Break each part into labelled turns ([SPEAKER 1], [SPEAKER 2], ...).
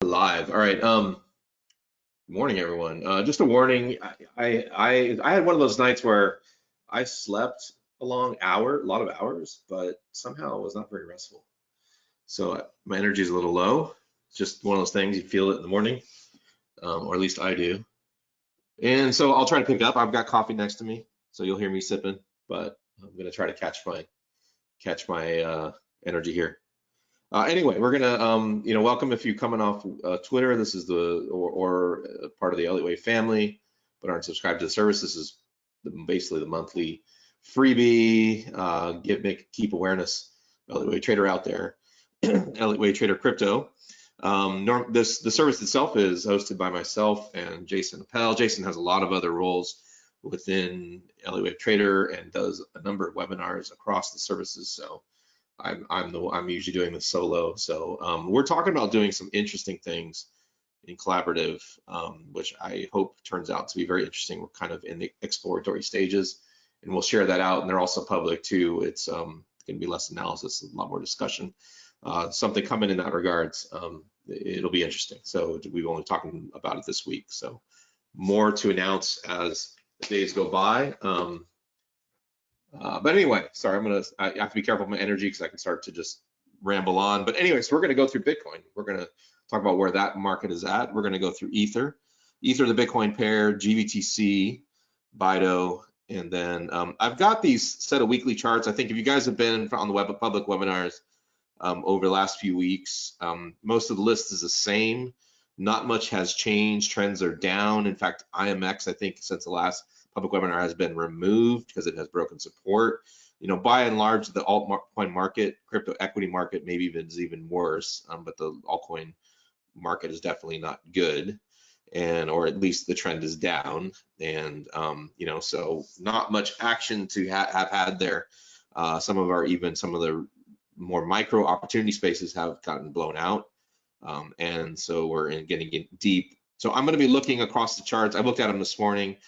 [SPEAKER 1] Live. All right. Good morning, everyone. Just a warning. I had one of those nights where I slept a lot of hours, but somehow it was not very restful. So my energy is a little low. It's just one of those things you feel it in the morning, or at least I do. And so I'll try to pick up. I've got coffee next to me, so you'll hear me sipping, but I'm gonna try to catch my energy here. Anyway, we're gonna welcome if you're coming off Twitter. This is the part of the Elliott Wave family, but aren't subscribed to the service. This is basically the monthly freebie. Keep awareness. Elliott Wave Trader out there. Elliott Wave Trader Crypto. The service itself is hosted by myself and Jason Appel. Jason has a lot of other roles within Elliott Wave Trader and does a number of webinars across the services. So I'm usually doing this solo. So we're talking about doing some interesting things in collaborative, which I hope turns out to be very interesting. We're kind of in the exploratory stages, and we'll share that out. And they're also public too. It's going to be less analysis, a lot more discussion. Something coming in that regards. It'll be interesting. So we've only talking about it this week. So more to announce as the days go by. But anyway, sorry, I have to be careful with my energy because I can start to just ramble on. But anyway, so we're going to go through Bitcoin. We're going to talk about where that market is at. We're going to go through Ether, the Bitcoin pair, GBTC, Baido, and then I've got these set of weekly charts. I think if you guys have been on the public webinars over the last few weeks, most of the list is the same. Not much has changed. Trends are down. In fact, IMX, I think, since the last public webinar has been removed because it has broken support. By and large, the altcoin market, crypto equity market, maybe even worse, but the altcoin market is definitely not good, or at least the trend is down. And so not much action to have had there. Some of the more micro opportunity spaces have gotten blown out, and so we're getting deep. So I'm going to be looking across the charts. I looked at them this morning.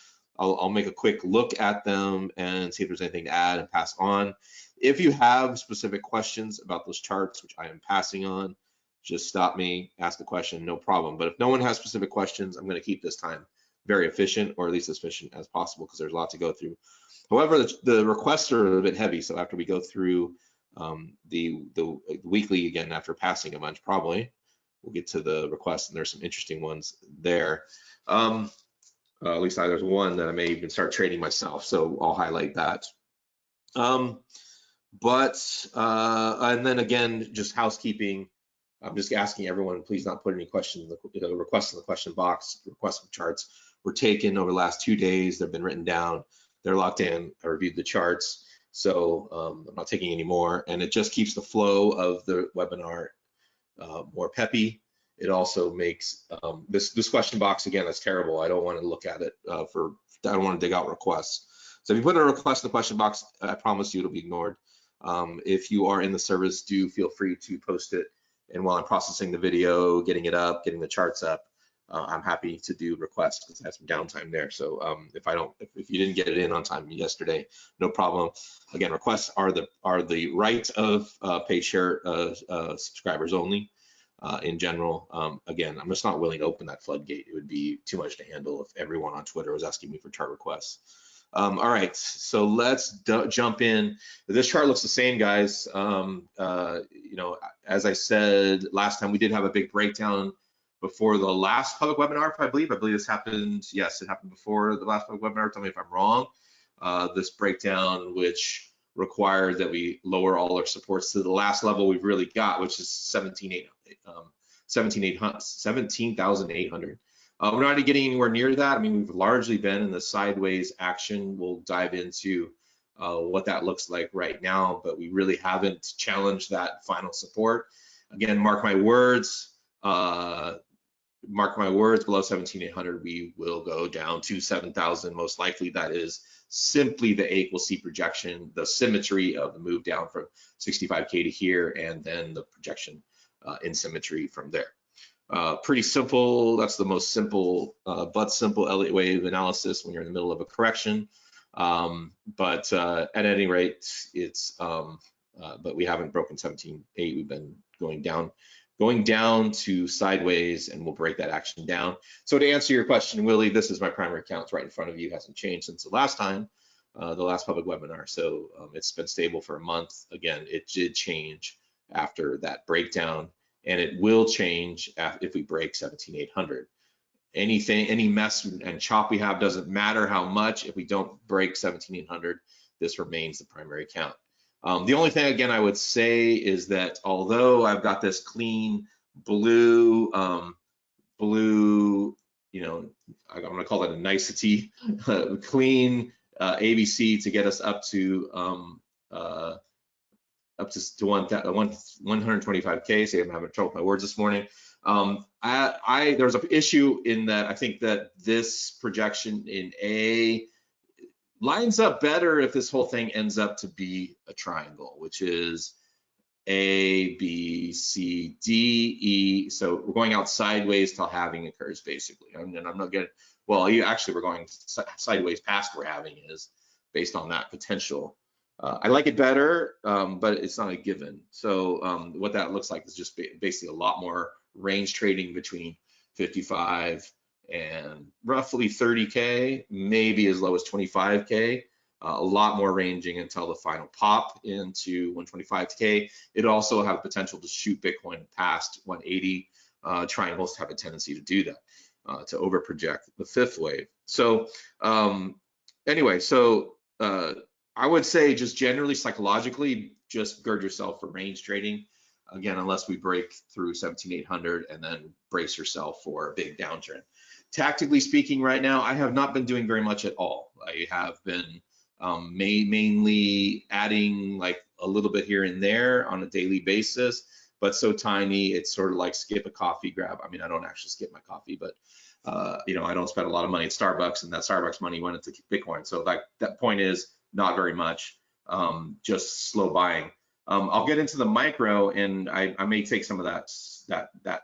[SPEAKER 1] I'll make a quick look at them and see if there's anything to add and pass on. If you have specific questions about those charts, which I am passing on, just stop me, ask a question, no problem. But if no one has specific questions, I'm going to keep this time very efficient, or at least as efficient as possible, because there's a lot to go through. However, the requests are a bit heavy, so after we go through the weekly again, after passing a bunch, probably we'll get to the requests, and there's some interesting ones there. At least there's one that I may even start trading myself, so I'll highlight that. And then again, just housekeeping. I'm just asking everyone, please not put any questions, requests in the question box. Requests for charts were taken over the last 2 days. They've been written down. They're locked in. I reviewed the charts, so I'm not taking any more. And it just keeps the flow of the webinar more peppy. It also makes this question box, again, that's terrible. I don't want to look at it I don't want to dig out requests. So if you put a request in the question box, I promise you it'll be ignored. If you are in the service, do feel free to post it. And while I'm processing the video, getting it up, getting the charts up, I'm happy to do requests because I have some downtime there. So if you didn't get it in on time yesterday, no problem. Again, requests are the right of paid share subscribers only. In general, again, I'm just not willing to open that floodgate. It would be too much to handle if everyone on Twitter was asking me for chart requests. All right, so let's jump in. This chart looks the same, guys. As I said last time, we did have a big breakdown before the last public webinar, I believe this happened. Yes, it happened before the last public webinar. Tell me if I'm wrong. This breakdown, which required that we lower all our supports to the last level we've really got, which is 17,800. We're not getting anywhere near that. I mean, we've largely been in the sideways action. We'll dive into what that looks like right now, but we really haven't challenged that final support. Again, mark my words, below 17,800, we will go down to 7,000. Most likely that is simply the A equals C projection, the symmetry of the move down from 65K to here, and then the projection in symmetry from there. Pretty simple. That's the most simple, but simple Elliott wave analysis when you're in the middle of a correction. But at any rate, it's but we haven't broken 17.8. We've been going down going down to sideways, and we'll break that action down. So to answer your question, Willie, this is my primary account. It's right in front of you. Hasn't changed since the last time, the last public webinar. So it's been stable for a month. Again, it did change after that breakdown, and it will change if we break 17,800. Any mess and chop we have doesn't matter how much. If we don't break 17,800, this remains the primary account. The only thing, again, I would say is that although I've got this clean blue, you know, I'm going to call it a nicety, clean ABC to get us up to 125K. So I'm having trouble with my words this morning. There's an issue in that I think that this projection in A lines up better if this whole thing ends up to be a triangle, which is A, B, C, D, E. So we're going out sideways till halving occurs, basically. And I'm not getting, well, actually we're going sideways past where halving is based on that potential. I like it better, but it's not a given. So what that looks like is just basically a lot more range trading between 55 and roughly 30K, maybe as low as 25K, a lot more ranging until the final pop into 125K. It also have potential to shoot Bitcoin past 180. Triangles have a tendency to do that, to over project the fifth wave. So anyway, so I would say just generally psychologically, just gird yourself for range trading. Again, unless we break through 17,800 and then brace yourself for a big downturn. Tactically speaking, right now, I have not been doing very much at all. I have been mainly adding like a little bit here and there on a daily basis, but so tiny, it's sort of like skip a coffee grab. I mean, I don't actually skip my coffee, but you know, I don't spend a lot of money at Starbucks, and that Starbucks money went into Bitcoin. So like that point is not very much, just slow buying. I'll get into the micro, and I may take some of that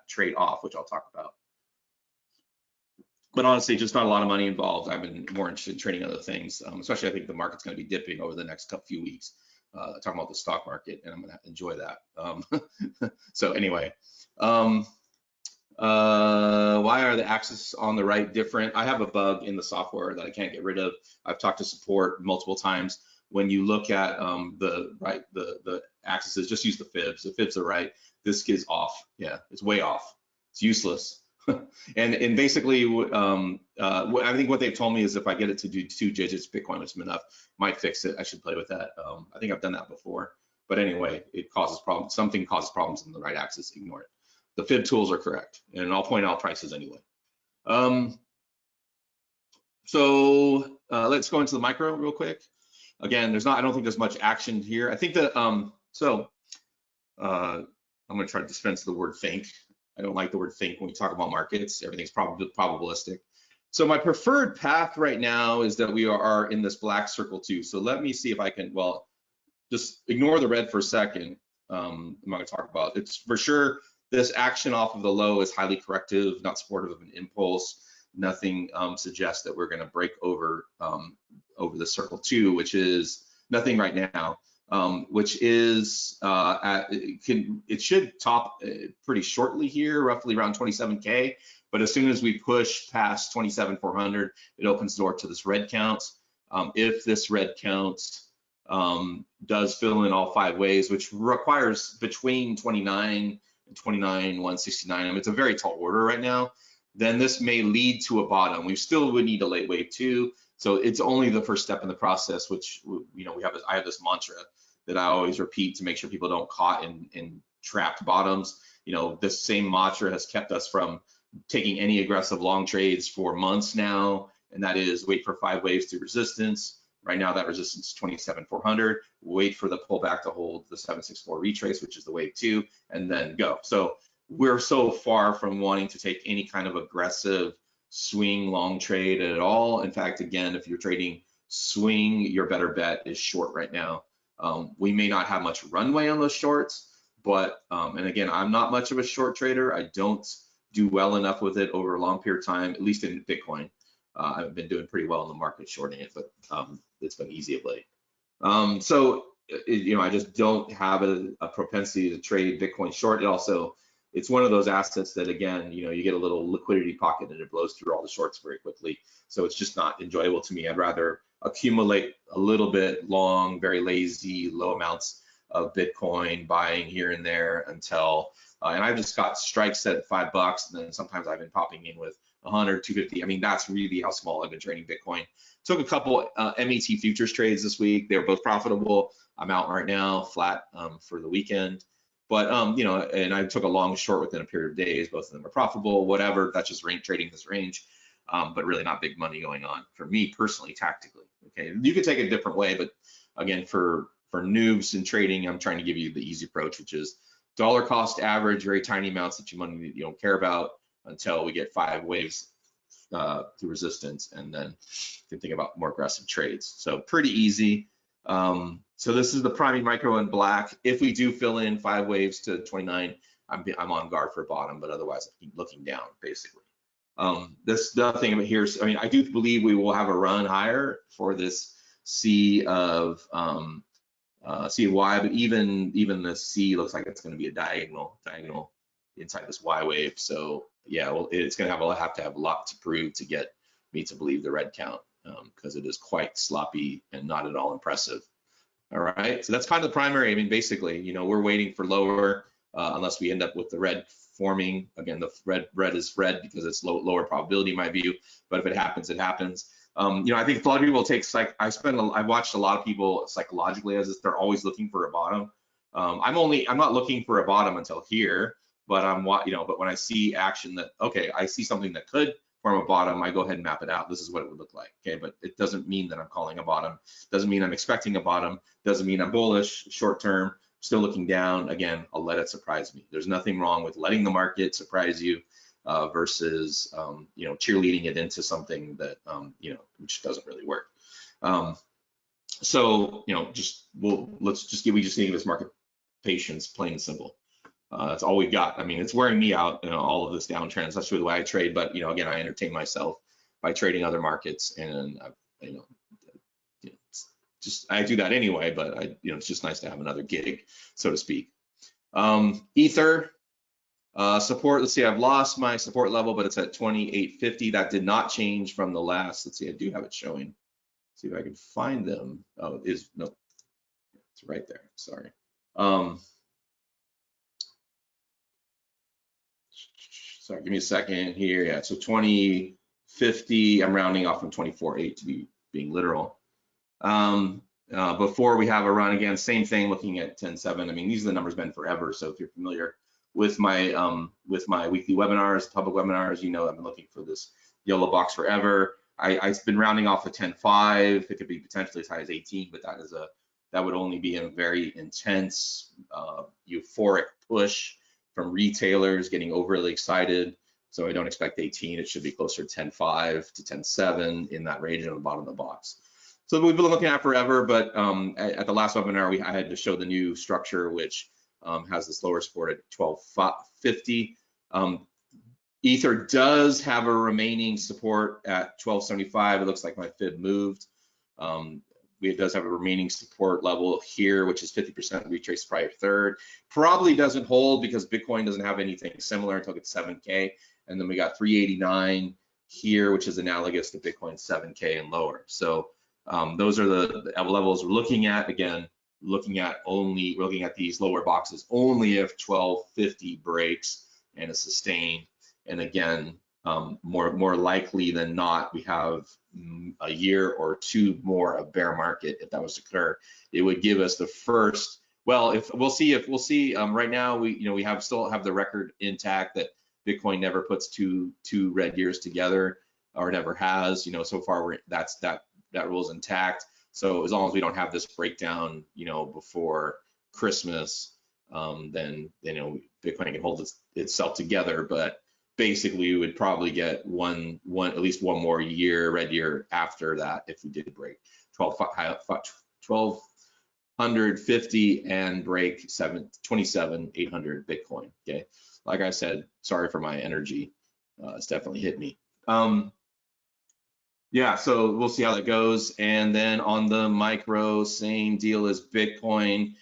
[SPEAKER 1] trade off, which I'll talk about. But honestly, just not a lot of money involved. I've been more interested in trading other things, especially I think the market's going to be dipping over the next few weeks. Talking about the stock market, and I'm going to enjoy that. So anyway, why are the axes on the right different? I have a bug in the software that I can't get rid of. I've talked to support multiple times. When you look at the axes, just use the fibs. The fibs are right. This is off. Yeah, it's way off. It's useless. and basically, I think what they've told me is if I get it to do 2 digits, Bitcoin is enough. Might fix it. I should play with that. I think I've done that before. But anyway, it causes problems. Something causes problems in the right axis. Ignore it. The fib tools are correct, and I'll point out prices anyway. So let's go into the micro real quick. Again, I don't think there's much action here. I think that I'm going to try to dispense the word think. I don't like the word think when we talk about markets. Everything's probabilistic. So my preferred path right now is that we are in this black circle too. So let me see if I can, well, just ignore the red for a second. I'm not going to talk about it. It's for sure this action off of the low is highly corrective, not supportive of an impulse. Nothing suggests that we're going to break over the circle 2, which is nothing right now. Which is it should top pretty shortly here, roughly around 27K. But as soon as we push past 27,400, it opens the door to this red count. If this red count does fill in all 5 ways, which requires between 29 and 29,169, I mean, it's a very tall order right now, then this may lead to a bottom. We still would need a late wave 2. So it's only the first step in the process, which, you know, I have this mantra that I always repeat to make sure people don't caught in trapped bottoms. You know, this same mantra has kept us from taking any aggressive long trades for months now, and that is wait for 5 waves to resistance. Right now that resistance is 27,400. Wait for the pullback to hold the 764 retrace, which is the wave 2, and then go. So we're so far from wanting to take any kind of aggressive swing long trade at all. In fact, again, if you're trading swing, your better bet is short right now. We may not have much runway on those shorts, but and again, I'm not much of a short trader. I don't do well enough with it over a long period of time, at least in Bitcoin. I've been doing pretty well in the market shorting it, but it's been easy of late. So you know, I just don't have a propensity to trade Bitcoin short. It also it's one of those assets that, again, you get a little liquidity pocket and it blows through all the shorts very quickly. So it's just not enjoyable to me. I'd rather accumulate a little bit long, very lazy, low amounts of Bitcoin, buying here and there until, and I've just got strikes set at $5, and then sometimes I've been popping in with 100, 250. I mean, that's really how small I've been trading Bitcoin. Took a couple MET futures trades this week. They were both profitable. I'm out right now, flat for the weekend. But and I took a long short within a period of days. Both of them are profitable. Whatever. That's just trading this range, but really not big money going on for me personally, tactically. Okay, you could take it a different way, but again, for noobs in trading, I'm trying to give you the easy approach, which is dollar cost average, very tiny amounts that you don't care about until we get 5 waves to resistance, and then you can think about more aggressive trades. So pretty easy. So this is the priming micro in black. If we do fill in 5 waves to 29, I'm on guard for a bottom, but otherwise I keep looking down basically. The other thing about here is, I mean, I do believe we will have a run higher for this C of C and Y, but even the C looks like it's going to be a diagonal inside this Y wave. So yeah, well, it's going to have to have a lot to prove to get me to believe the red count, because it is quite sloppy and not at all impressive. All right, so that's kind of the primary. I mean, basically, we're waiting for lower unless we end up with the red forming. Again, the red is red because it's lower probability in my view, but if it happens, it happens. I think a lot of people take I've watched a lot of people psychologically as if they're always looking for a bottom. I'm not looking for a bottom until here, but but when I see action that, okay, I see something that could form a bottom, I go ahead and map it out. This is what it would look like. Okay, but it doesn't mean that I'm calling a bottom. Doesn't mean I'm expecting a bottom. Doesn't mean I'm bullish short term. Still looking down. Again, I'll let it surprise me. There's nothing wrong with letting the market surprise you versus cheerleading it into something that which doesn't really work. So we just need to give this market patience, plain and simple. That's all we've got. I mean, it's wearing me out, all of this downtrend. That's really the way I trade. But again, I entertain myself by trading other markets, and I do that anyway. But it's just nice to have another gig, so to speak. Ether support. Let's see, I've lost my support level, but it's at 2850. That did not change from the last. Let's see, I do have it showing. Let's see if I can find them. Oh, it is no, it's right there. Sorry. Sorry, give me a second here. Yeah, so 2050, I'm rounding off from 24.8 to be being literal. Before we have a run again, same thing, looking at 10.7. I mean, these are the numbers been forever. So if you're familiar with my weekly webinars, public webinars, I've been looking for this yellow box forever. I've been rounding off of 10.5. It could be potentially as high as 18, but that would only be a very intense, euphoric push from retailers getting overly excited. So I don't expect 18. It should be closer to 10.5 to 10.7 in that range on the bottom of the box. So we've been looking at forever, but at the last webinar, I had to show the new structure, which has this lower support at 1250. Ether does have a remaining support at 1275. It looks like my fib moved. It does have a remaining support level here, which is 50% retrace prior third. Probably doesn't hold because Bitcoin doesn't have anything similar until it's 7K. And then we got 389 here, which is analogous to Bitcoin 7K and lower. So those are the levels we're looking at. Again, we're looking at these lower boxes only if 1250 breaks and is sustained. And again, more likely than not, we have a year or two more of bear market. If that was to occur, it would give us the first. Well, if we'll see. Right now, we still have the record intact that Bitcoin never puts two red years together, or never has. So far, that rule is intact. So as long as we don't have this breakdown, before Christmas, then Bitcoin can hold itself together. But basically, we would probably get at least one more red year after that if we did break 1250 and break 27,800 Bitcoin. Okay, like I said, sorry for my energy. It's definitely hit me. Yeah, so we'll see how that goes. And then on the micro, same deal as Bitcoin.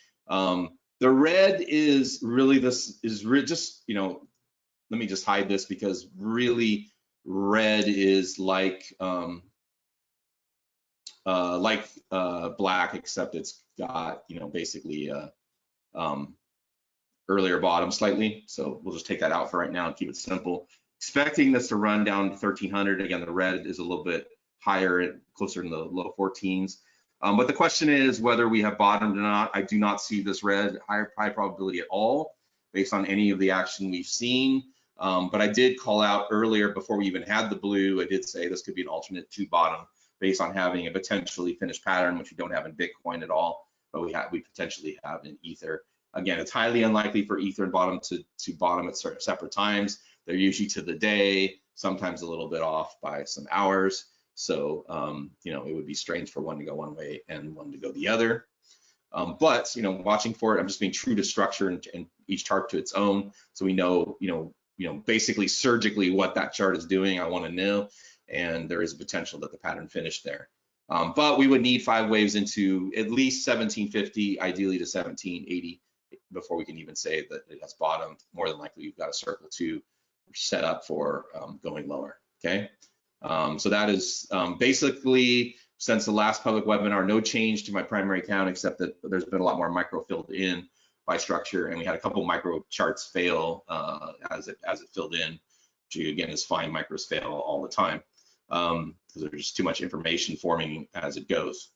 [SPEAKER 1] The red is really, this is just, you know, let me just hide this, because really red is like black, except it's got, you know, basically earlier bottom slightly. So we'll just take that out for right now and keep it simple. Expecting this to run down to 1300. Again, the red is a little bit higher, closer in the low 14s. But the question is whether we have bottomed or not. I do not see this red high probability at all based on any of the action we've seen. But I did call out earlier, before we even had the blue, I did say this could be an alternate to bottom based on having a potentially finished pattern, which we don't have in Bitcoin at all, but we potentially have in Ether. Again, it's highly unlikely for Ether and bottom to bottom at separate times. They're usually to the day, sometimes a little bit off by some hours. So, you know, it would be strange for one to go one way and one to go the other. But, you know, watching for it, I'm just being true to structure and each chart to its own. So we know, basically surgically what that chart is doing. I want to know, and there is a potential that the pattern finished there. But we would need 5 waves into at least 1750, ideally to 1780, before we can even say that it has bottomed. More than likely, you've got a circle 2 set up for going lower. Okay, so that is basically, since the last public webinar, no change to my primary account, except that there's been a lot more micro filled in by structure, and we had a couple micro charts fail as it filled in, which again is fine. Micros fail all the time because there's just too much information forming as it goes.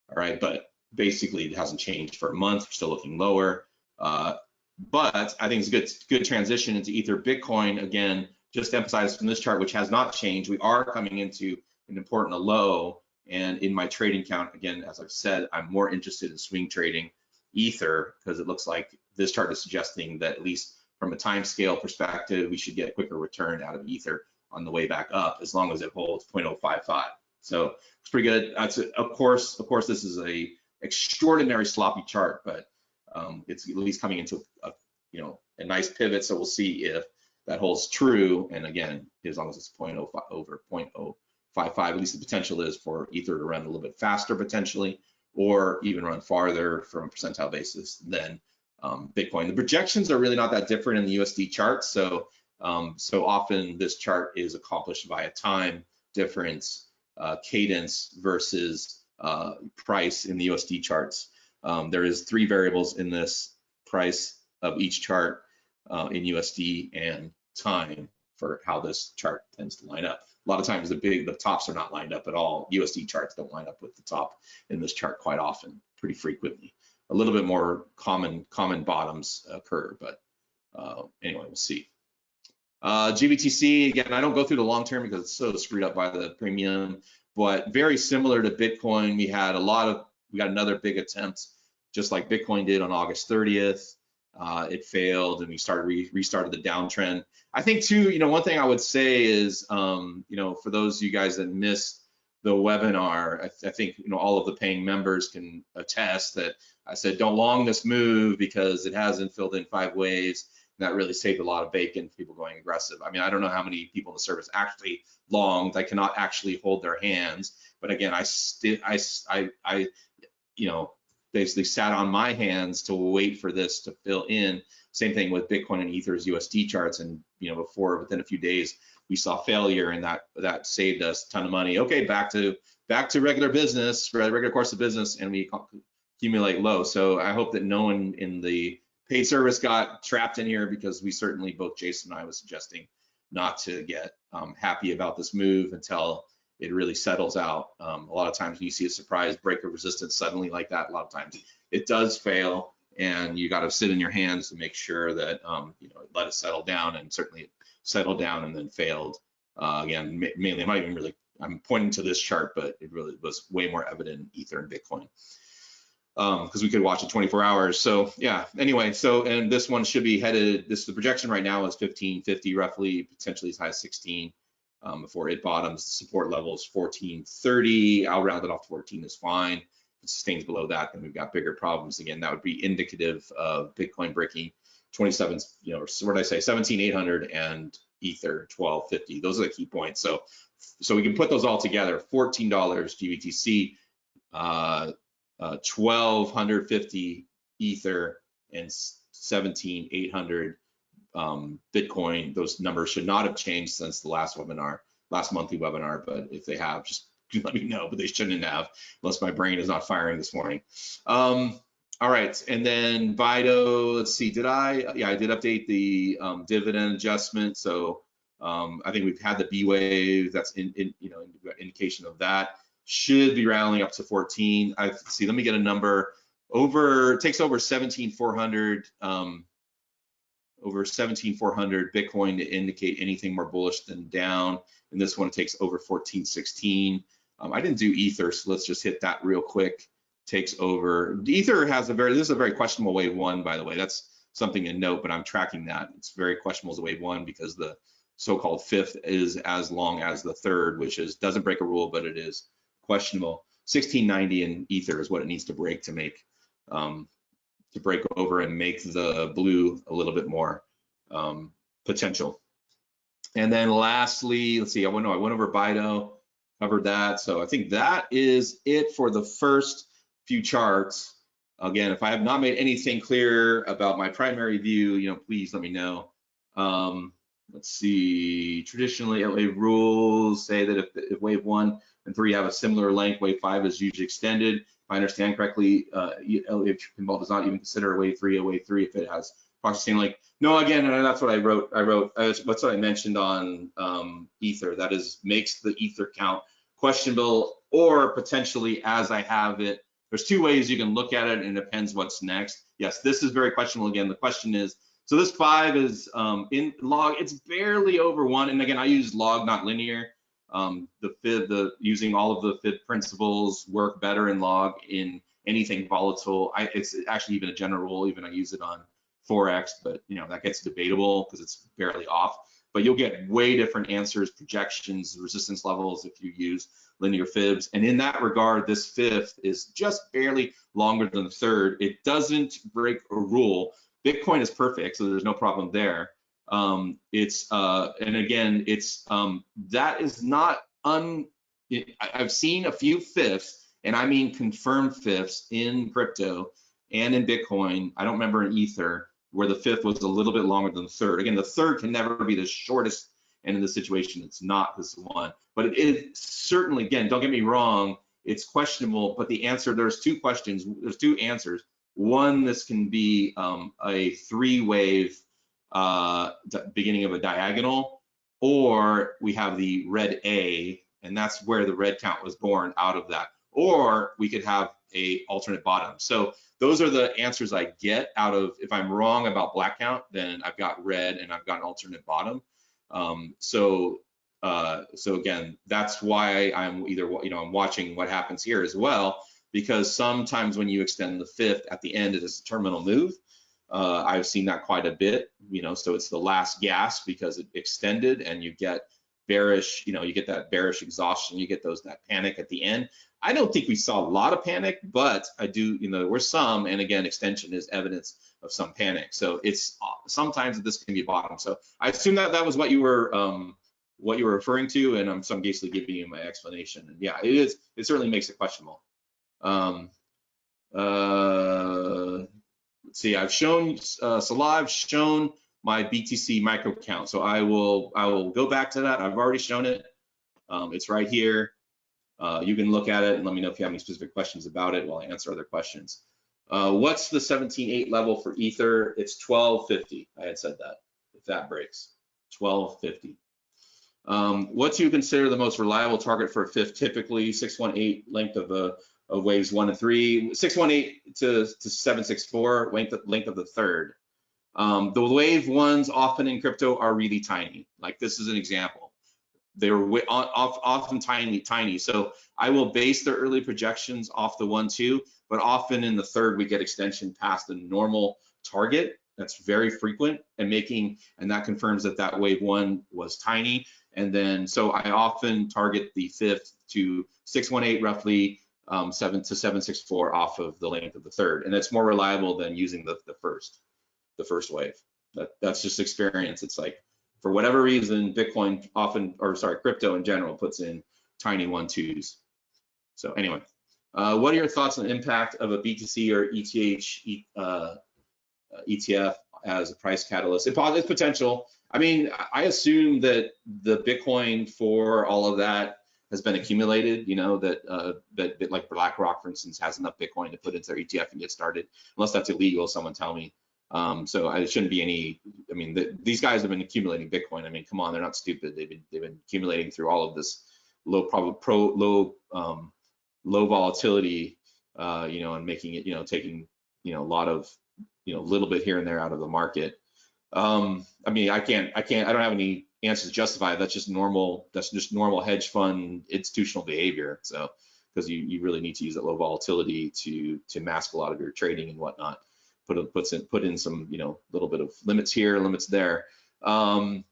[SPEAKER 1] All right, but basically it hasn't changed for a month. We're still looking lower, but I think it's a good transition into Ether Bitcoin. Again, just to emphasize from this chart, which has not changed, we are coming into an important low. And in my trading count, again, as I've said, I'm more interested in swing trading Ether, because it looks like this chart is suggesting that at least from a time scale perspective, we should get a quicker return out of Ether on the way back up, as long as it holds 0.055. So it's pretty good. Of course, this is a extraordinary sloppy chart, but it's at least coming into a nice pivot. So we'll see if that holds true. And again, as long as it's 0.05 over 0.055, at least the potential is for Ether to run a little bit faster potentially, or even run farther from a percentile basis than Bitcoin. The projections are really not that different in the USD chart. So often this chart is accomplished via time difference, cadence versus price in the USD charts. There is 3 variables in this: price of each chart in USD and time for how this chart tends to line up. A lot of times the tops are not lined up at all. USD charts don't line up with the top in this chart quite often, pretty frequently. A little bit more common bottoms occur, but anyway, we'll see. GBTC, again, I don't go through the long term because it's so screwed up by the premium, but very similar to Bitcoin, we got another big attempt, just like Bitcoin did on August 30th. It failed, and we restarted the downtrend. I think too, one thing I would say is, for those of you guys that missed the webinar, I think all of the paying members can attest that I said don't long this move because it hasn't filled in 5 waves. And that really saved a lot of bacon for people going aggressive. I mean, I don't know how many people in the service actually longed. I cannot actually hold their hands, but again, I basically sat on my hands to wait for this to fill in. Same thing with Bitcoin and Ether's USD charts, and within a few days we saw failure, and that saved us a ton of money. Okay, back to regular business, regular course of business, and we accumulate low. So I hope that no one in the paid service got trapped in here, because we certainly, both Jason and I, was suggesting not to get happy about this move until it really settles out. A lot of times when you see a surprise break of resistance suddenly like that, a lot of times it does fail, and you got to sit in your hands to make sure that let it settle down, and certainly it settled down and then failed. Again, mainly I'm pointing to this chart, but it really was way more evident in Ether and Bitcoin, because we could watch it 24 hours. So yeah, anyway, and this one should be headed, the projection right now is 1550 roughly, potentially as high as 16. Before it bottoms. The support level is 1430. I'll round it off to 14 is fine. If it sustains below that, then we've got bigger problems. Again, that would be indicative of Bitcoin breaking 27, what did I say, 17,800 and Ether 1250. Those are the key points. So we can put those all together. $14 GBTC, 1250 Ether, and 17,800 Bitcoin. Those numbers should not have changed since the last monthly webinar, but if they have, just let me know, but they shouldn't have, unless my brain is not firing this morning. All right, and then Baido, let's see, yeah, I did update the dividend adjustment. So I think we've had the B wave, that's indication of that. Should be rallying up to 14. See, let me get a number. It takes over 17,400 Bitcoin to indicate anything more bullish than down. And this one takes over 1416. I didn't do Ether, so let's just hit that real quick. Takes over. Ether has this is a very questionable wave one, by the way. That's something to note, but I'm tracking that. It's very questionable as a wave one because the so-called fifth is as long as the third, which doesn't break a rule, but it is questionable. 1690 in Ether is what it needs to break to make to break over and make the blue a little bit more potential. And then lastly, let's see, I went over Baido, covered that. So I think that is it for the first few charts. Again, if I have not made anything clear about my primary view, please let me know. Let's see, traditionally LA rules say that if wave 1 and 3 have a similar length, wave 5 is usually extended. If I understand correctly, LA pinball does not even consider a wave 3 if it has processing length. No, again, and that's what I wrote. That's what I mentioned on Ether. That makes the Ether count questionable, or potentially, as I have it, there's two ways you can look at it, and it depends what's next. Yes, this is very questionable. Again, the question is, so this 5 is in log, it's barely over 1. And again, I use log, not linear. Using all of the FIB principles work better in log in anything volatile. It's actually even a general rule, even I use it on Forex, but that gets debatable because it's barely off. But you'll get way different answers, projections, resistance levels if you use linear fibs. And in that regard, this fifth is just barely longer than the third. It doesn't break a rule. Bitcoin is perfect, so there's no problem there. And again, that is not I've seen a few fifths, and I mean confirmed fifths in crypto and in Bitcoin. I don't remember in Ether where the fifth was a little bit longer than the third. Again, the third can never be the shortest, and in this situation, it's not this one. But it is certainly, again, don't get me wrong, it's questionable, but the answer, there's two answers. One, this can be a 3-wave beginning of a diagonal, or we have the red A, and that's where the red count was born out of that. Or we could have a alternate bottom. So those are the answers I get out of, if I'm wrong about black count, then I've got red and I've got an alternate bottom. So again, that's why I'm I'm watching what happens here as well, because sometimes when you extend the fifth at the end, it is a terminal move. I've seen that quite a bit, so it's the last gasp because it extended, and you get bearish, you get that bearish exhaustion, you get that panic at the end. I don't think we saw a lot of panic, but I do, there were some, and again, extension is evidence of some panic. So it's sometimes this can be a bottom. So I assume that was what you were referring to, and so I'm basically giving you my explanation. And yeah, it certainly makes it questionable. Let's see, I've shown Salah, I've shown my BTC micro count. So I will go back to that. I've already shown it. It's right here. You can look at it and let me know if you have any specific questions about it while I answer other questions. What's the 17.8 level for Ether? It's 1250. I had said that, if that breaks, 1250. What do you consider the most reliable target for a fifth? Typically 618 length of waves 1 and 3, 618 to 764 length of the third. The wave ones often in crypto are really tiny. Like this is an example. They're often tiny. So I will base the early projections off the 1, 2, but often in the third we get extension past the normal target. That's very frequent, and that confirms that wave 1 was tiny. And then so I often target the fifth to 618 roughly, 7 to 764 off of the length of the third, and it's more reliable than using the first wave. That's just experience. It's like, for whatever reason, Bitcoin crypto in general puts in tiny 1, 2s. So anyway, what are your thoughts on the impact of a BTC or ETH ETF as a price catalyst. It's potential. I mean, I assume that the Bitcoin for all of that has been accumulated, you know, that like BlackRock, for instance, has enough Bitcoin to put into their ETF and get started, unless that's illegal, someone tell me. So it shouldn't be any, I mean, these guys have been accumulating Bitcoin. I mean, come on, they're not stupid. They've been accumulating through all of this low volatility, you know, and making it, you know, taking, you know, a lot of, you know, a little bit here and there out of the market. I mean, I don't have any answers to justify it. That's just normal hedge fund institutional behavior. So, because you really need to use that low volatility to mask a lot of your trading and whatnot. Put in some, you know, little bit of limits here, limits there. But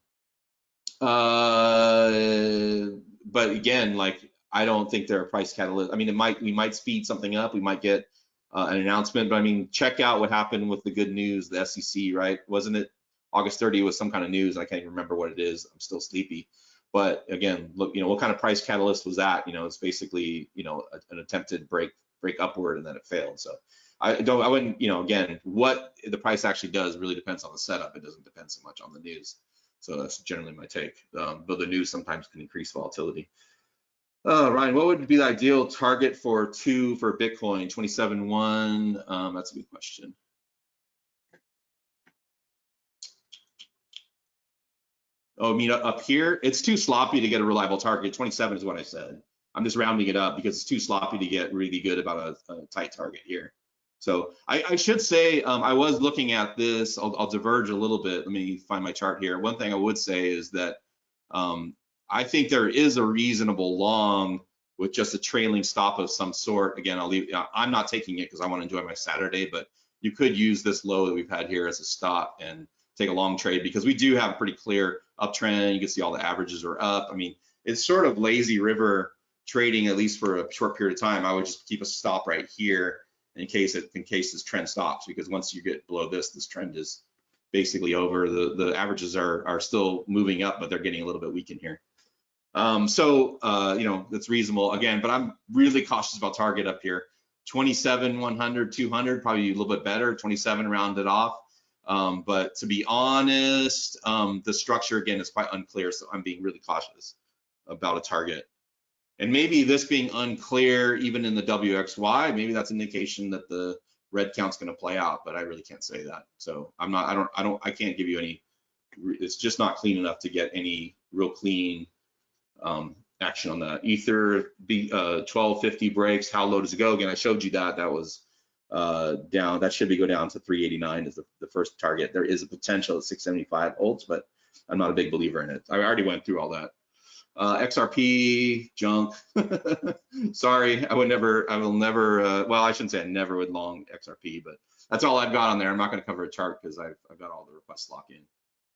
[SPEAKER 1] again, like, I don't think they're a price catalyst. I mean, we might speed something up. We might get an announcement, but I mean, check out what happened with the good news, the SEC, right? Wasn't it August 30 was some kind of news? I can't even remember what it is. I'm still sleepy. But again, look, you know, what kind of price catalyst was that? You know, it's basically, you know, an attempted break upward, and then it failed. So I wouldn't, you know, again, what the price actually does really depends on the setup. It doesn't depend so much on the news. So that's generally my take. But the news sometimes can increase volatility. Ryan, what would be the ideal target for Bitcoin? 27.1. That's a good question. Oh, I mean, up here, it's too sloppy to get a reliable target. 27 is what I said. I'm just rounding it up because it's too sloppy to get really good about a tight target here. So I should say, I was looking at this. I'll diverge a little bit. Let me find my chart here. One thing I would say is that I think there is a reasonable long with just a trailing stop of some sort. Again, I'm not taking it because I want to enjoy my Saturday, but you could use this low that we've had here as a stop and take a long trade, because we do have a pretty clear uptrend. You can see all the averages are up. I mean, it's sort of lazy river trading, at least for a short period of time. I would just keep a stop right here in case this trend stops, because once you get below this trend is basically over. The averages are still moving up, but they're getting a little bit weak in here. So you know, that's reasonable again, but I'm really cautious about target up here. 27, 100, 200, probably a little bit better. 27 rounded off. But to be honest, the structure again is quite unclear, so I'm being really cautious about a target. And maybe this being unclear, even in the WXY, maybe that's an indication that the red count's going to play out, but I really can't say that. So I can't give you any. It's just not clean enough to get any real clean action on that. Ether 1250 breaks. How low does it go? Again, I showed you that was down. That should go down to 389 is the first target. There is a potential at 675 holds, but I'm not a big believer in it. I already went through all that. XRP junk. Sorry, I will never. Well, I shouldn't say I never would long XRP, but that's all I've got on there. I'm not going to cover a chart because I've got all the requests locked in.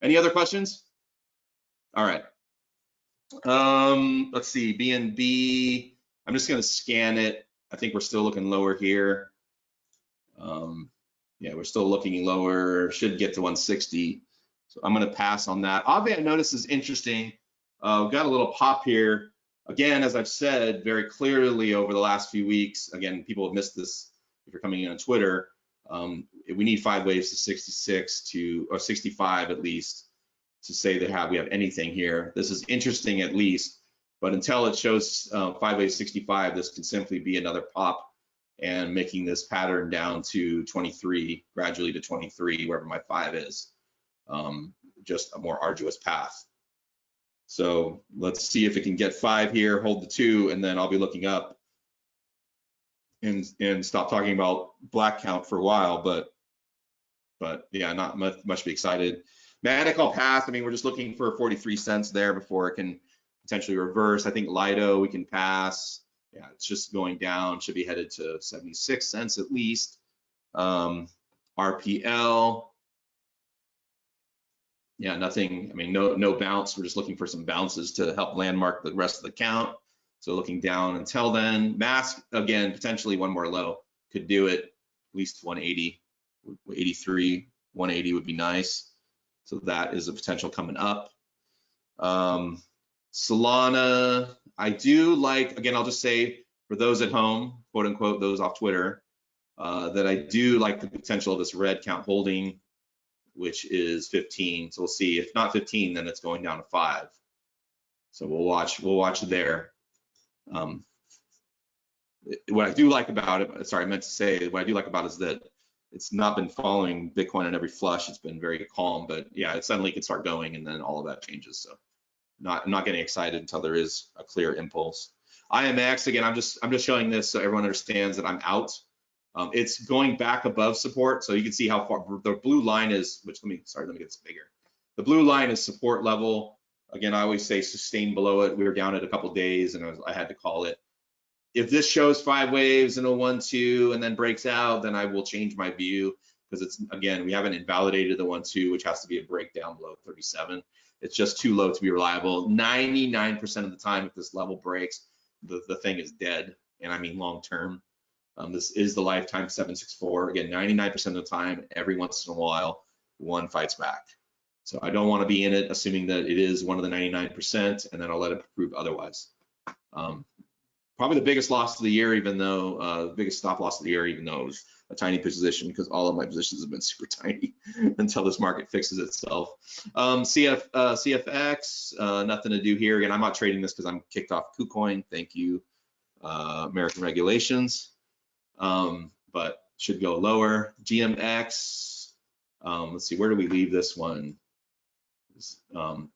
[SPEAKER 1] Any other questions? All right. Let's see. BNB. I'm just going to scan it. I think we're still looking lower here. Yeah, we're still looking lower. Should get to 160. So I'm going to pass on that. Aave, I noticed is interesting. We've got a little pop here. Again, as I've said very clearly over the last few weeks, again, people have missed this if you're coming in on Twitter. We need 5 waves to 66 or 65 at least to say that we have anything here. This is interesting at least, but until it shows 5 waves 65, this can simply be another pop and making this pattern down to 23, gradually to 23, wherever my 5 is. Just a more arduous path. So let's see if it can get 5 here, hold the 2, and then I'll be looking up and stop talking about black count for a while. But yeah, not much to be excited. Matic, I'll pass. I mean, we're just looking for 43 cents there before it can potentially reverse. I think Lido we can pass. Yeah, it's just going down. Should be headed to 76 cents at least. RPL. Yeah, nothing. I mean, no bounce. We're just looking for some bounces to help landmark the rest of the count. So looking down until then. Mask again, potentially one more low. Could do it. At least 180, 83, 180 would be nice. So that is a potential coming up. Solana, I do like. Again, I'll just say for those at home, quote unquote, those off Twitter, that I do like the potential of this red count holding, which is 15. So we'll see. If not 15, then it's going down to 5. So we'll watch there. What I do like about it, sorry, I meant to say, what I do like about it is that it's not been following Bitcoin in every flush. It's been very calm, but yeah, it suddenly could start going, and then all of that changes. So I'm not getting excited until there is a clear impulse. IMX, again, I'm just showing this so everyone understands that I'm out. It's going back above support, so you can see how far the blue line is, which let me get this bigger. The blue line is support level. Again, I always say sustain below it. We were down at a couple days, and I had to call it. If this shows 5 waves and a 1-2 and then breaks out, then I will change my view, because it's, again, we haven't invalidated the 1-2, which has to be a breakdown below 37. It's just too low to be reliable. 99% of the time, if this level breaks, the thing is dead, and I mean long term. This is the lifetime 764. Again, 99% of the time, every once in a while, one fights back. So I don't want to be in it assuming that it is one of the 99%, and then I'll let it prove otherwise. Probably the biggest loss of the year, even though biggest stop loss of the year, even though it was a tiny position, because all of my positions have been super tiny until this market fixes itself. CFX, nothing to do here. Again, I'm not trading this because I'm kicked off KuCoin. Thank you, American regulations. But should go lower. GMX, let's see, where do we leave this one?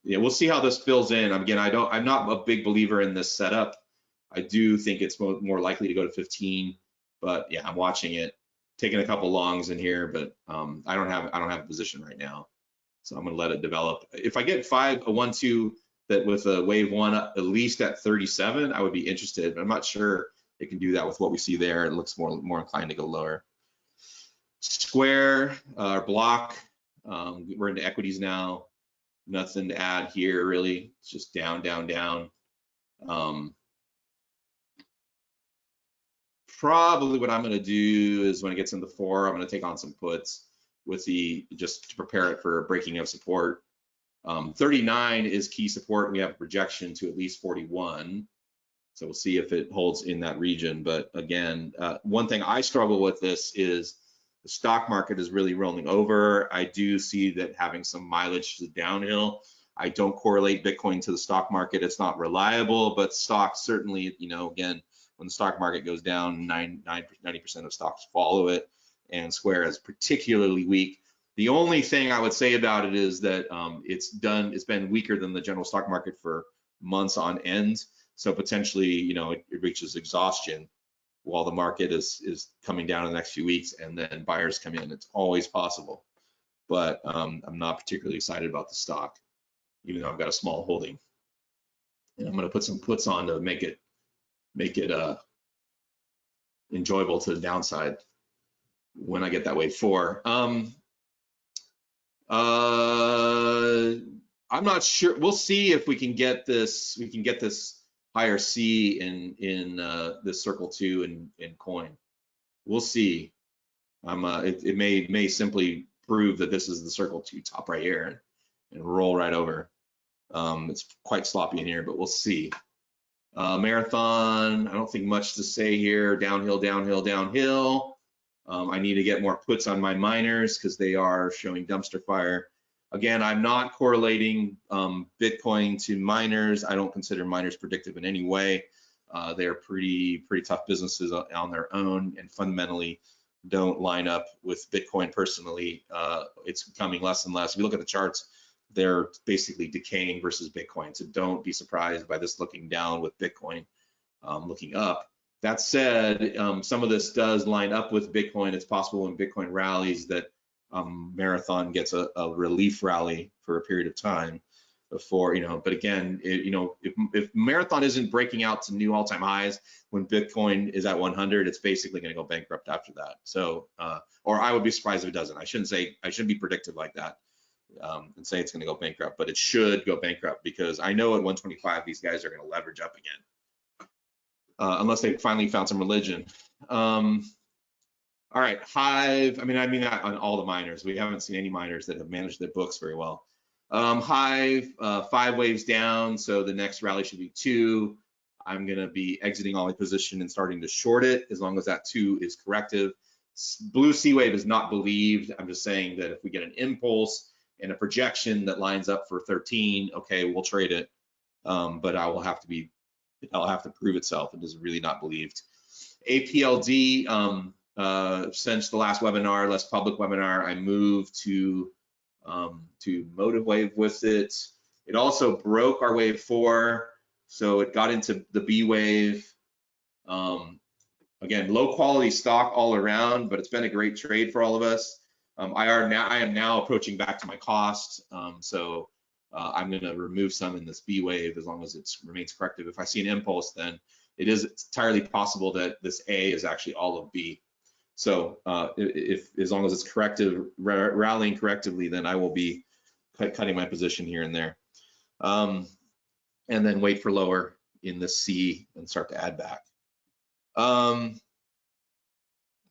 [SPEAKER 1] Yeah, we'll see how this fills in. Again, I'm not a big believer in this setup. I do think it's more likely to go to 15, but yeah, I'm watching it, taking a couple longs in here, but I don't have a position right now, so I'm gonna let it develop. If I get a 1-2 that with a wave 1 at least at 37, I would be interested, but I'm not sure it can do that with what we see there. It looks more inclined to go lower. Square or block, we're into equities now. Nothing to add here really. It's just down, down, down. Probably what I'm going to do is when it gets into 4, I'm going to take on some puts with just to prepare it for breaking of support. 39 is key support. We have a projection to at least 41. So we'll see if it holds in that region. But again, one thing I struggle with this is the stock market is really rolling over. I do see that having some mileage to the downhill. I don't correlate Bitcoin to the stock market. It's not reliable, but stocks certainly, again, when the stock market goes down, 90% of stocks follow it, and Square is particularly weak. The only thing I would say about it is that it's been weaker than the general stock market for months on end. So potentially, it reaches exhaustion while the market is coming down in the next few weeks, and then buyers come in. It's always possible, but I'm not particularly excited about the stock, even though I've got a small holding. And I'm going to put some puts on to make it enjoyable to the downside when I get that wave 4. I'm not sure. We'll see if we can get this. We can get this higher C in this circle 2 in coin. We'll see. It may simply prove that this is the circle 2 top right here and roll right over. It's quite sloppy in here, but we'll see. Marathon, I don't think much to say here. Downhill, downhill, downhill. I need to get more puts on my miners because they are showing dumpster fire. Again, I'm not correlating Bitcoin to miners. I don't consider miners predictive in any way. They're pretty tough businesses on their own and fundamentally don't line up with Bitcoin personally. It's becoming less and less. If you look at the charts, they're basically decaying versus Bitcoin. So don't be surprised by this looking down with Bitcoin looking up. That said, some of this does line up with Bitcoin. It's possible when Bitcoin rallies that Marathon gets a relief rally for a period of time before, but again, if Marathon isn't breaking out to new all-time highs when Bitcoin is at 100, it's basically going to go bankrupt after that. So, or I would be surprised if it doesn't. I shouldn't be predictive like that. And say it's going to go bankrupt, but it should go bankrupt because I know at 125 these guys are going to leverage up again, unless they finally found some religion. All right, Hive. I mean that on all the miners. We haven't seen any miners that have managed their books very well. Hive, 5 waves down, so the next rally should be 2. I'm going to be exiting all my position and starting to short it as long as that 2 is corrective. blue C wave is not believed. I'm just saying that if we get an impulse and a projection that lines up for 13, okay, we'll trade it. But I'll have to prove itself. It is really not believed. APLD, since the last webinar, last public webinar, I moved to motive wave with it. It also broke our wave 4, so it got into the B wave. Again, low quality stock all around, but it's been a great trade for all of us. I am now approaching back to my cost, so I'm going to remove some in this B wave as long as it remains corrective. If I see an impulse, then it is entirely possible that this A is actually all of B. So if as long as it's corrective, rallying correctively, then I will be cutting my position here and there, and then wait for lower in the C and start to add back.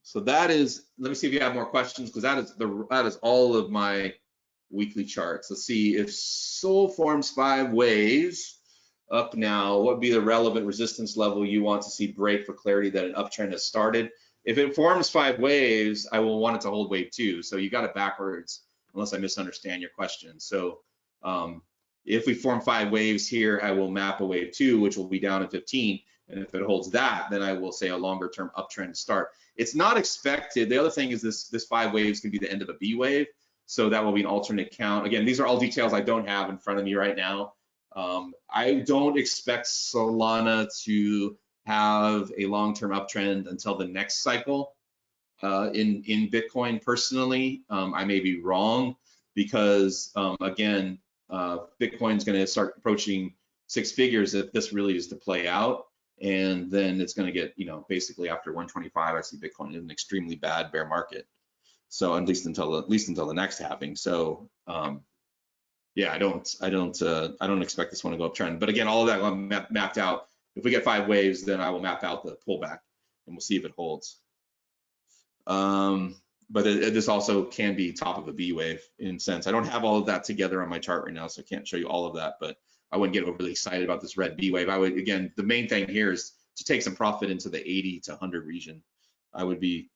[SPEAKER 1] So that is, let me see if you have more questions, because that is all of my weekly charts. Let's see, if SOL forms 5 waves up now, what would be the relevant resistance level you want to see break for clarity that an uptrend has started? If it forms 5 waves, I will want it to hold wave 2. So you got it backwards, unless I misunderstand your question. So if we form 5 waves here, I will map a wave 2, which will be down at 15. And if it holds that, then I will say a longer term uptrend start. It's not expected. The other thing is this 5 waves can be the end of a B wave. So that will be an alternate count. Again, these are all details I don't have in front of me right now. I don't expect Solana to have a long-term uptrend until the next cycle in Bitcoin personally. I may be wrong because again, Bitcoin's going to start approaching 6 figures if this really is to play out. And then it's going to get, basically after 125, I see Bitcoin in an extremely bad bear market. So at least until the next halving. So yeah, I don't expect this one to go uptrend. But again, all of that I'm mapped out. If we get 5 waves, then I will map out the pullback, and we'll see if it holds. But this also can be top of a B wave in sense. I don't have all of that together on my chart right now, so I can't show you all of that. But I wouldn't get overly excited about this red B wave. I would, again, the main thing here is to take some profit into the 80 to 100 region. I would be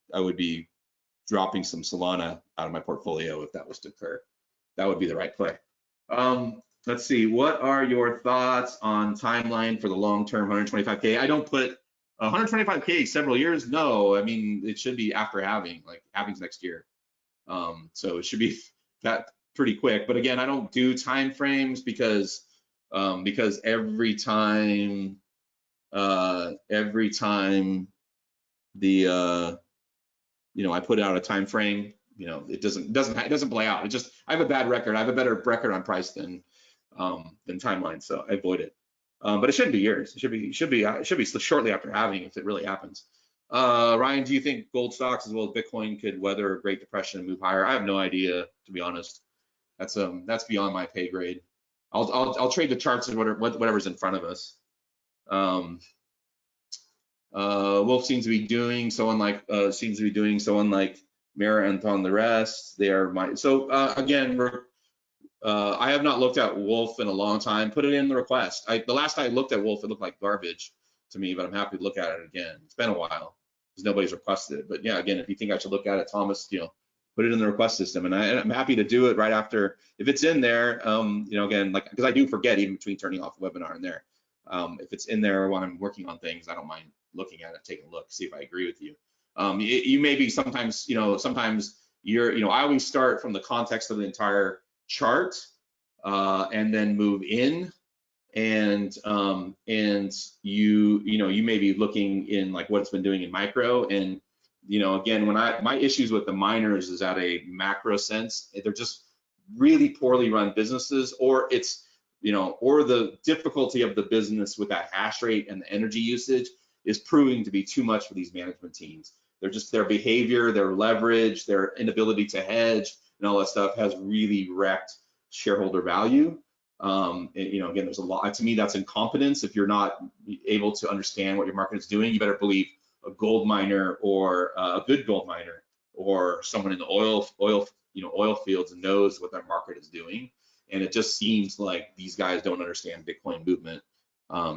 [SPEAKER 1] dropping some Solana out of my portfolio if that was to occur. That would be the right play. Let's see, what are your thoughts on timeline for the long-term 125K? I don't put 125K several years. No, I mean, it should be after halving, like halving's next year. So it should be that pretty quick. But again, I don't do time frames because every time the I put out a time frame, it doesn't play out. It just, I have a bad record. I have a better record on price than timeline, so I avoid it. But it shouldn't be years. It should be shortly after halving if it really happens. Ryan, do you think gold stocks as well as Bitcoin could weather a Great Depression and move higher? I have no idea, to be honest. That's beyond my pay grade. I'll trade the charts and whatever's in front of us. Wolf seems to be doing so unlike Mira and Thon the rest. They are my again. I have not looked at Wolf in a long time. Put it in the request. The last I looked at Wolf, it looked like garbage to me, but I'm happy to look at it again. It's been a while because nobody's requested it. But yeah, again, if you think I should look at it, Thomas, put it in the request system, and I'm happy to do it right after if it's in there. Again, like because I do forget even between turning off the webinar and there. If it's in there when I'm working on things, I don't mind looking at it, taking a look, see if I agree with you. You may be sometimes, sometimes you're, I always start from the context of the entire chart and then move in, and you may be looking in like what it's been doing in micro, and again, my issues with the miners is at a macro sense, they're just really poorly run businesses, or it's or the difficulty of the business with that hash rate and the energy usage is proving to be too much for these management teams. They're just, their behavior, their leverage, their inability to hedge and all that stuff has really wrecked shareholder value. Again, there's a lot, to me, that's incompetence. If you're not able to understand what your market is doing, you better believe a gold miner or a good gold miner or someone in the oil fields knows what their market is doing. And it just seems like these guys don't understand Bitcoin movement. I'm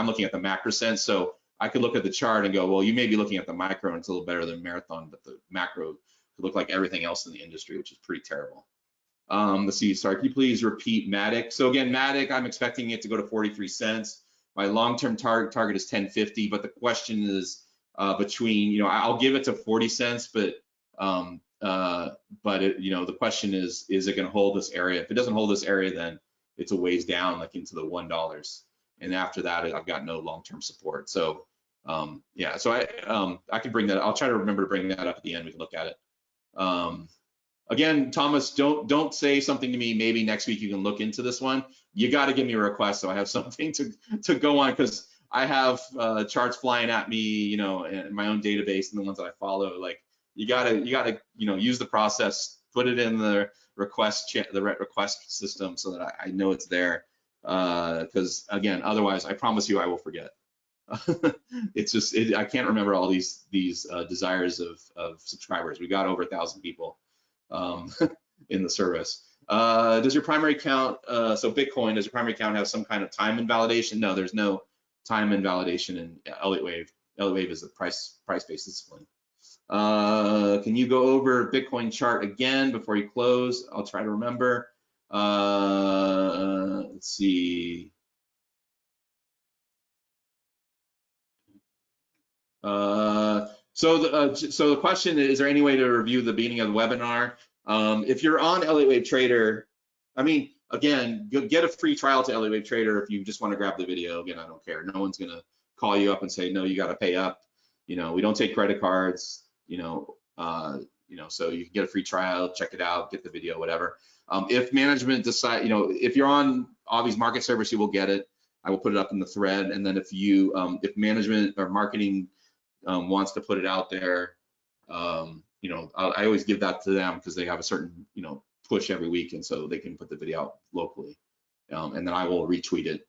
[SPEAKER 1] looking at the macro sense. So I could look at the chart and go, well, you may be looking at the micro and it's a little better than marathon, but the macro could look like everything else in the industry, which is pretty terrible. Let's see, sorry, can you please repeat Matic? So again, Matic, I'm expecting it to go to 43 cents. My long-term target is 10.50, but the question is between, you know, I'll give it to 40 cents, but it, you know, the question is it going to hold this area? If it doesn't hold this area, then it's a ways down, like into the $1. And after that, I've got no long-term support. So yeah, so I can bring that. I'll try to remember to bring that up at the end. We can look at it. Again, Thomas, don't say something to me. Maybe next week you can look into this one. You got to give me a request so I have something to go on, because I have charts flying at me, you know, in my own database and the ones that I follow. Like you gotta you know, use the process, put it in the request system so that I know it's there. Because again, otherwise, I promise you, I will forget. It's just I can't remember all these desires of subscribers. We got over 1,000 people in the service. Does your primary account, so Bitcoin, does your primary account have some kind of time invalidation? No, there's no time invalidation in Elliott Wave. Elliott Wave is a price-based discipline. Can you go over Bitcoin chart again before you close? I'll try to remember. Let's see. So the question is there any way to review the beginning of the webinar? If you're on Elliott Wave Trader, I mean, again, get a free trial to Elliott Wave Trader if you just want to grab the video. Again, I don't care. No one's gonna call you up and say, no, you got to pay up. You know, we don't take credit cards. You know, so you can get a free trial, check it out, get the video, whatever. If management decide, you know, if you're on Avi's market service, you will get it. I will put it up in the thread. And then if you, if management or marketing wants to put it out there, you know, I always give that to them because they have a certain, you know, push every week, and so they can put the video out locally, and then I will retweet it.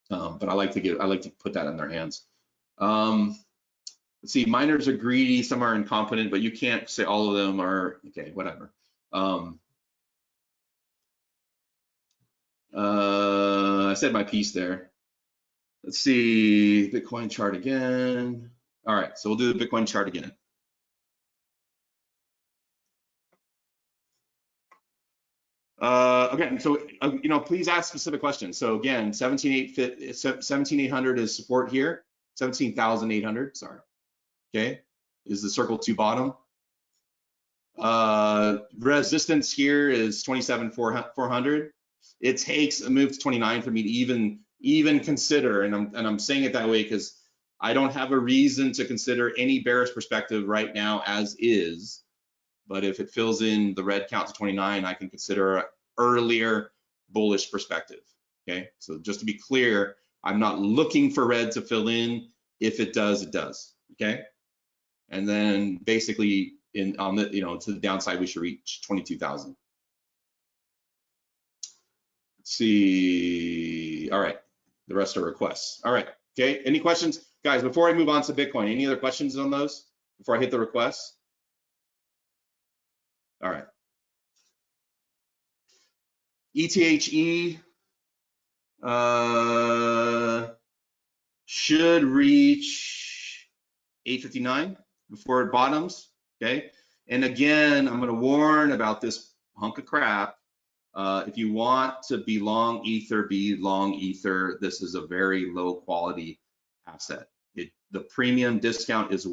[SPEAKER 1] But I like to put that in their hands. Let's see, miners are greedy, some are incompetent, but you can't say all of them are okay. Whatever. I said my piece there. Let's see, Bitcoin chart again. All right, so we'll do the Bitcoin chart again. Again, so you know, please ask specific questions. So again, 17,800 is support here. 17,800. Sorry. Okay, is the circle to bottom. Resistance here is 27,400. It takes a move to 29 for me to even consider, and I'm saying it that way because I don't have a reason to consider any bearish perspective right now as is. But if it fills in the red count to 29, I can consider an earlier bullish perspective. Okay, so just to be clear, I'm not looking for red to fill in. If it does, it does. Okay, and then basically on the, you know, to the downside, we should reach 22,000. Let's see. All right, the rest are requests. All right. Okay, any questions, guys? Before I move on to Bitcoin, any other questions on those before I hit the requests? All right. ETHE should reach 859 before it bottoms. Okay. And again, I'm going to warn about this hunk of crap. If you want to be long Ether, be long Ether. This is a very low quality asset. The premium discount is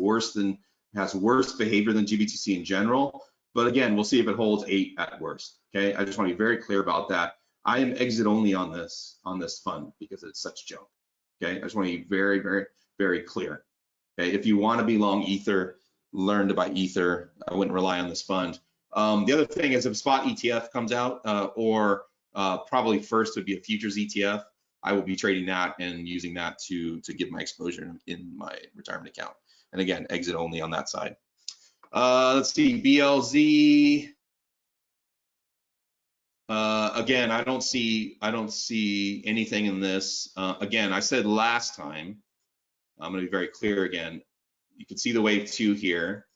[SPEAKER 1] has worse behavior than GBTC in general. But again, we'll see if it holds 8 at worst. Okay, I just want to be very clear about that. I am exit only on this fund because it's such junk. Okay, I just want to be very, very, very clear. Okay, if you want to be long Ether, learn to buy Ether. I wouldn't rely on this fund. The other thing is if spot ETF comes out, or probably first would be a futures ETF, I will be trading that and using that to give my exposure in my retirement account. And again, exit only on that side. Let's see, BLZ. Again, I don't see anything in this. Again, I said last time, I'm going to be very clear again. You can see the wave 2 here,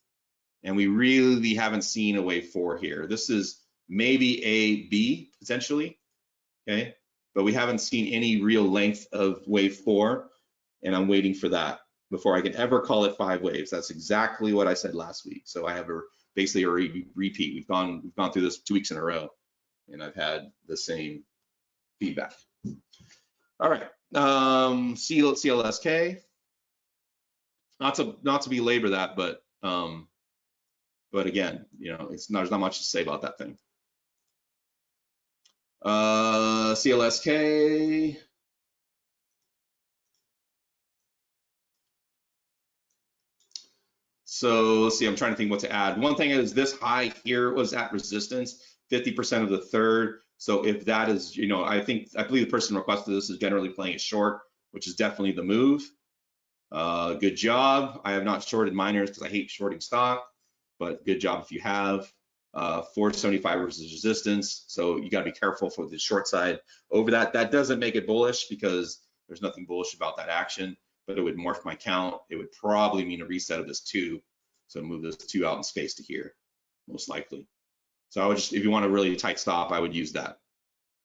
[SPEAKER 1] and we really haven't seen a wave 4 here. This is maybe a B potentially, okay, but we haven't seen any real length of wave 4. and I'm waiting for that before I can ever call it 5 waves. That's exactly what I said last week. So I have basically a repeat. We've gone through this 2 weeks in a row, and I've had the same feedback. All right, CLSK. Not to belabor that, but again, there's not much to say about that thing. CLSK. So let's see, I'm trying to think what to add. One thing is this high here was at resistance, 50% of the third. So if that is, I believe the person requested this is generally playing it short, which is definitely the move. Good job. I have not shorted miners because I hate shorting stock, but good job if you have. 475 versus resistance. So you got to be careful for the short side over that. That doesn't make it bullish because there's nothing bullish about that action, but it would morph my count. It would probably mean a reset of this 2. So move this 2 out in space to here, most likely. So I would just, if you want a really tight stop, I would use that.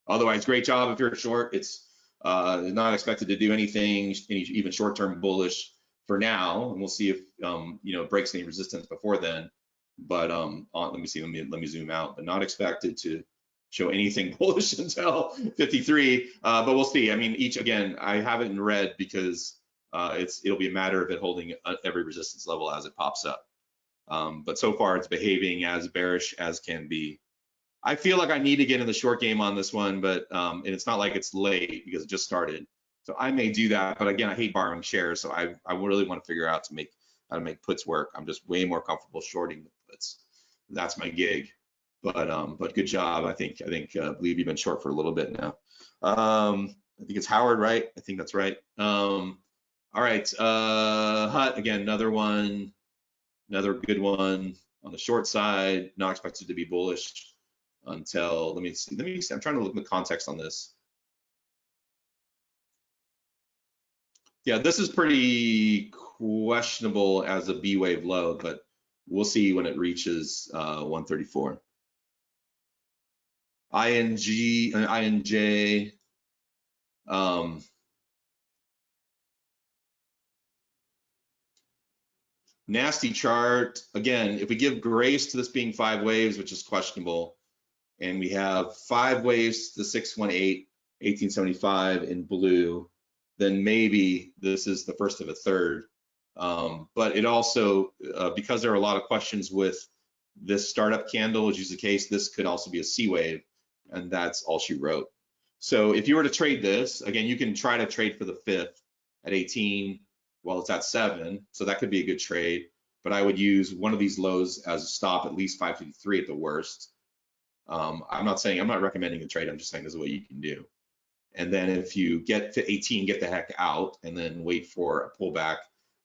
[SPEAKER 1] Otherwise, great job if you're short. It's not expected to do anything, even short-term bullish for now, and we'll see if it breaks any resistance before then. But let me see, let me zoom out. But not expected to show anything bullish until 53. But we'll see. I mean, again, I have it in red because it'll be a matter of it holding every resistance level as it pops up. But so far, it's behaving as bearish as can be. I feel like I need to get in the short game on this one, but and it's not like it's late because it just started. So I may do that, but again, I hate borrowing shares, so I really want to figure out how to make puts work. I'm just way more comfortable shorting the puts. That's my gig. But good job. I believe you've been short for a little bit now. I think it's Howard, right? I think that's right. All right, Hut again, another good one on the short side. Not expected to be bullish until let me see. I'm trying to look at the context on this. Yeah, this is pretty questionable as a B wave low, but we'll see when it reaches 134. INJ. Nasty chart. Again, if we give grace to this being 5 waves, which is questionable, and we have 5 waves to 618, 1875 in blue, then maybe this is the first of a third. But it also, because there are a lot of questions with this startup candle, which is the case, this could also be a C wave, and that's all she wrote. So if you were to trade this, again, you can try to trade for the 5th at 18 while it's at 7, so that could be a good trade. But I would use one of these lows as a stop, at least 553 at the worst. I'm not recommending a trade. I'm just saying this is what you can do. And then if you get to 18, get the heck out, and then wait for a pullback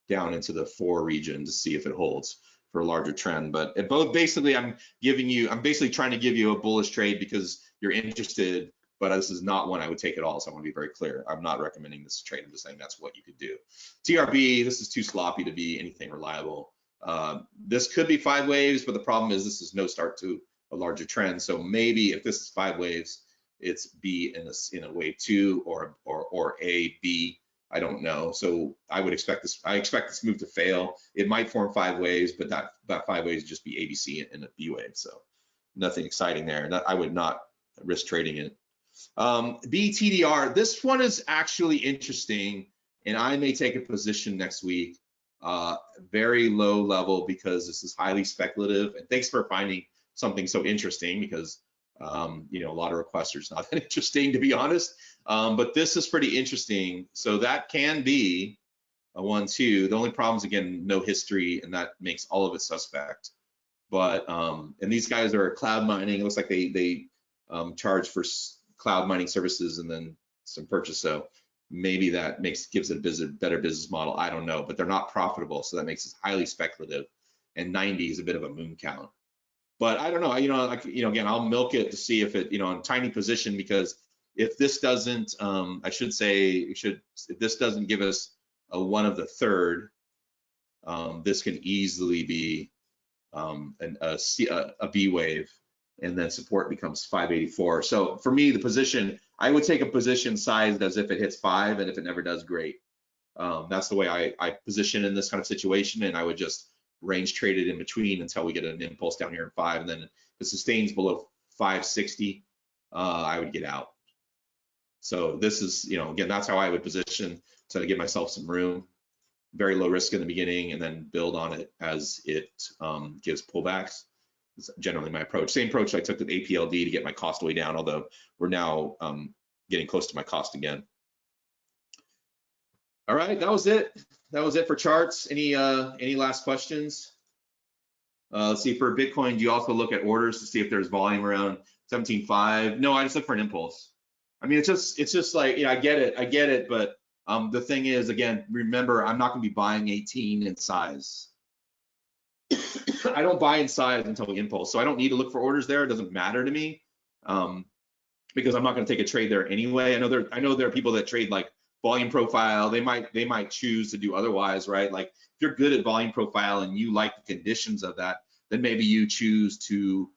[SPEAKER 1] down into the 4 region to see if it holds for a larger trend. But basically, I'm basically trying to give you a bullish trade because you're interested, but this is not one I would take at all. So I want to be very clear. I'm not recommending this trade. I'm just saying that's what you could do. TRB, this is too sloppy to be anything reliable. This could be 5 waves, but the problem is this is no start to a larger trend. So maybe if this is 5 waves, it's B in a wave 2 or A, B. I don't know. So I would expect this. I expect this move to fail. It might form 5 waves, but that 5 waves just be ABC in a B wave. So nothing exciting there. I would not risk trading it. BTDR. This one is actually interesting, and I may take a position next week. Very low level because this is highly speculative. And thanks for finding something so interesting because a lot of requesters not that interesting, to be honest. But this is pretty interesting. So that can be a 1-2. The only problem is, again, no history, and that makes all of it suspect. But and these guys are cloud mining. It looks like they charge for cloud mining services and then some purchase. So maybe that gives it a better business model. I don't know, but they're not profitable, so that makes it highly speculative. And 90 is a bit of a moon count. But I don't know, again, I'll milk it to see if it, in tiny position, because if this doesn't, if this doesn't give us a 1 of the third, this can easily be a B wave, and then support becomes 584. So for me, the position, I would take a position sized as if it hits 5, and if it never does, great. That's the way I position in this kind of situation, and I would just range trade it in between until we get an impulse down here in 5, and then if it sustains below 560, I would get out. So this is, again, that's how I would position to give myself some room. Very low risk in the beginning, and then build on it as it gives pullbacks. It's generally my approach. Same approach I took with APLD to get my cost way down, although we're now getting close to my cost again. All right, that was it. That was it for charts. Any last questions? Let's see, for Bitcoin, do you also look at orders to see if there's volume around 17.5? No, I just look for an impulse. I mean, it's just like, I get it, but the thing is, again, remember, I'm not going to be buying 18 in size. I don't buy in size until we impulse, so I don't need to look for orders there. It doesn't matter to me, because I'm not going to take a trade there anyway. I know there are people that trade like volume profile. They might choose to do otherwise, right? Like if you're good at volume profile and you like the conditions of that, then maybe you choose to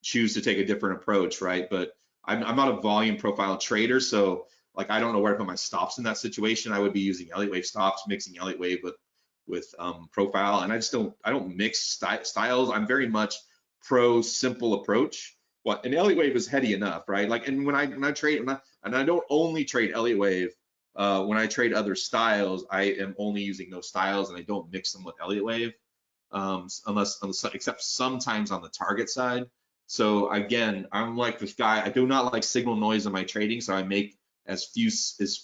[SPEAKER 1] take a different approach, right? But I'm not a volume profile trader, so like I don't know where to put my stops in that situation. I would be using Elliott wave stops, mixing Elliott wave with profile, and I don't mix styles. I'm very much pro simple approach. Well, and Elliott wave is heady enough, right? Like, and when I trade, and I don't only trade Elliott wave. When I trade other styles, I am only using those styles, and I don't mix them with Elliott wave, except sometimes on the target side. So again, I'm like this guy. I do not like signal noise in my trading, so I make as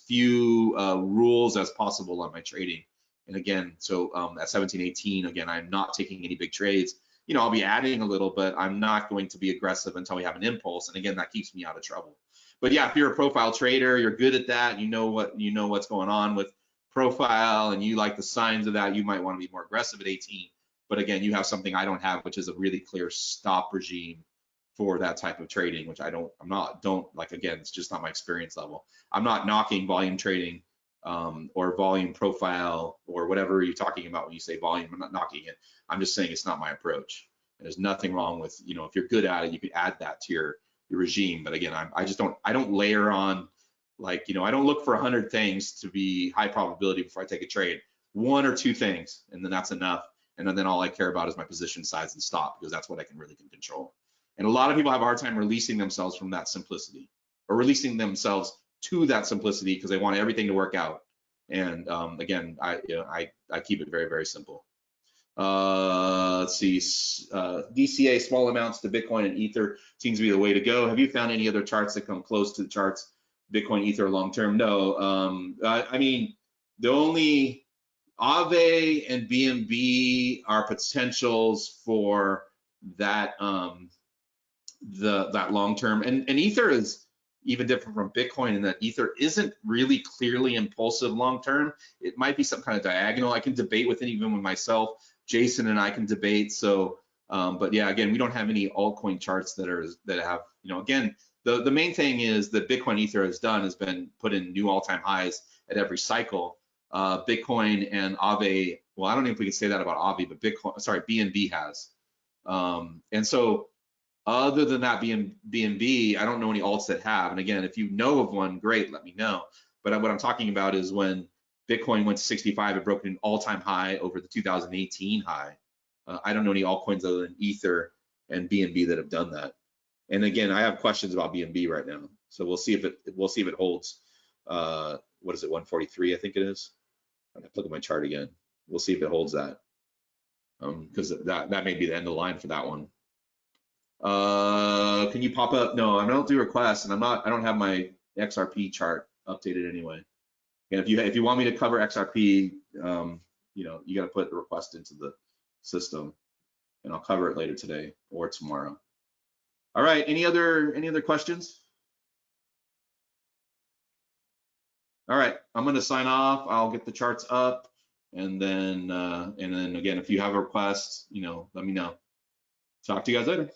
[SPEAKER 1] few rules as possible on my trading. And again, so at 17.18, again, I'm not taking any big trades. I'll be adding a little, but I'm not going to be aggressive until we have an impulse. And again, that keeps me out of trouble. But yeah, if you're a profile trader, you're good at that. You know what's going on with profile, and you like the signs of that. You might want to be more aggressive at 18. But again, you have something I don't have, which is a really clear stop regime for that type of trading, which don't like. Again, it's just not my experience level. I'm not knocking volume trading or volume profile or whatever you're talking about when you say volume. I'm not knocking it. I'm just saying it's not my approach. And there's nothing wrong with, if you're good at it, you could add that to your regime. But again, I don't layer on, like, I don't look for 100 things to be high probability before I take a trade. 1 or 2 things, and then that's enough. And then all I care about is my position size and stop, because that's what I can really control. And a lot of people have a hard time releasing themselves from that simplicity, or releasing themselves to that simplicity, because they want everything to work out. And again, I keep it very, very simple. Let's see, DCA, small amounts to Bitcoin and Ether seems to be the way to go. Have you found any other charts that come close to the charts, Bitcoin, Ether long term? No. I mean, the only Aave and BNB are potentials for that that long term, and Ether is even different from Bitcoin in that Ether isn't really clearly impulsive long term. It might be some kind of diagonal. I can debate with it even with myself. Jason and I can debate. So, but yeah, again, we don't have any altcoin charts that have, again, the main thing is that Bitcoin Ether has been put in new all-time highs at every cycle. Bitcoin and Aave, well, I don't know if we can say that about Aave, but BNB has. And so, other than that, BNB, I don't know any alts that have. And again, if you know of one, great, let me know. But what I'm talking about is when Bitcoin went to 65, it broke an all-time high over the 2018 high. I don't know any altcoins other than Ether and BNB that have done that. And again, I have questions about BNB right now, so we'll see if it holds. What is it, 143? I think it is. I'm gonna look at my chart again. We'll see if it holds that, because that may be the end of the line for that one. Can you pop up? No, I don't do requests, and I don't have my XRP chart updated anyway. And if you want me to cover XRP, you got to put the request into the system, and I'll cover it later today or tomorrow. All right, any other questions? All right, I'm going to sign off. I'll get the charts up, and then again, if you have a request, let me know. Talk to you guys later.